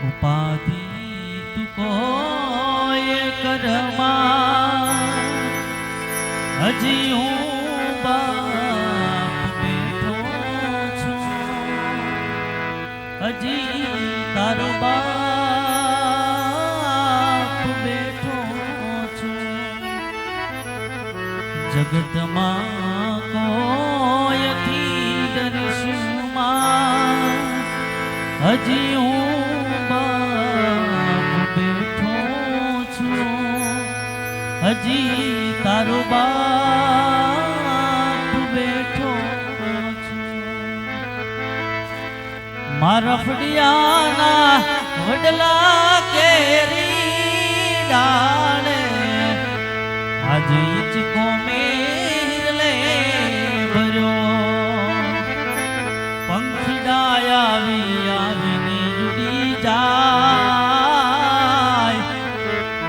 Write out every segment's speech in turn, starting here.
ઉપાધિ તું કોઈ કરમાં હજી હું બાપ બેઠો છું, હજી તારો બાપ બેઠો છું. જગતમાં કોયથી દર્શનમાં હજી હું બાપ બેઠો છું, હજી તારો બાપ બેઠો છું. મારા ફળિયાના વડલા કેરી ડાળે આજે ઈચકો મેરલે ભર્યો. પંખીડા આવીને ઉડી જાય,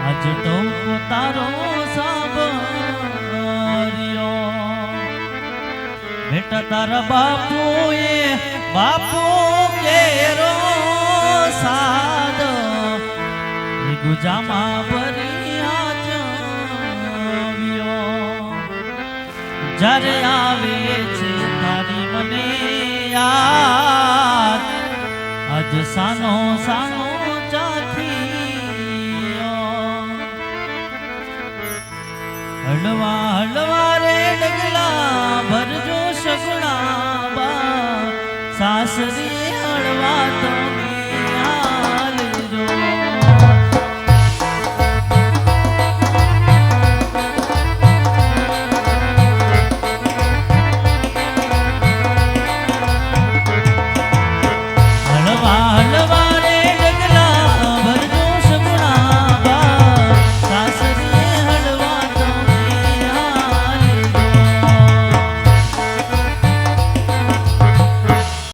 આજ ટોકો તારો સાંભળ્યો. બેટા તારા બાપુ કેરો સાદ એ ગુજામાં ભરી આવ્યો. જ્યારે આવે છે તારી મને યાદ, આજ સાનો સાનો ચાખીયો. હળવા હળવા રે ડગલા ભરજો સગુણા બા સાસરી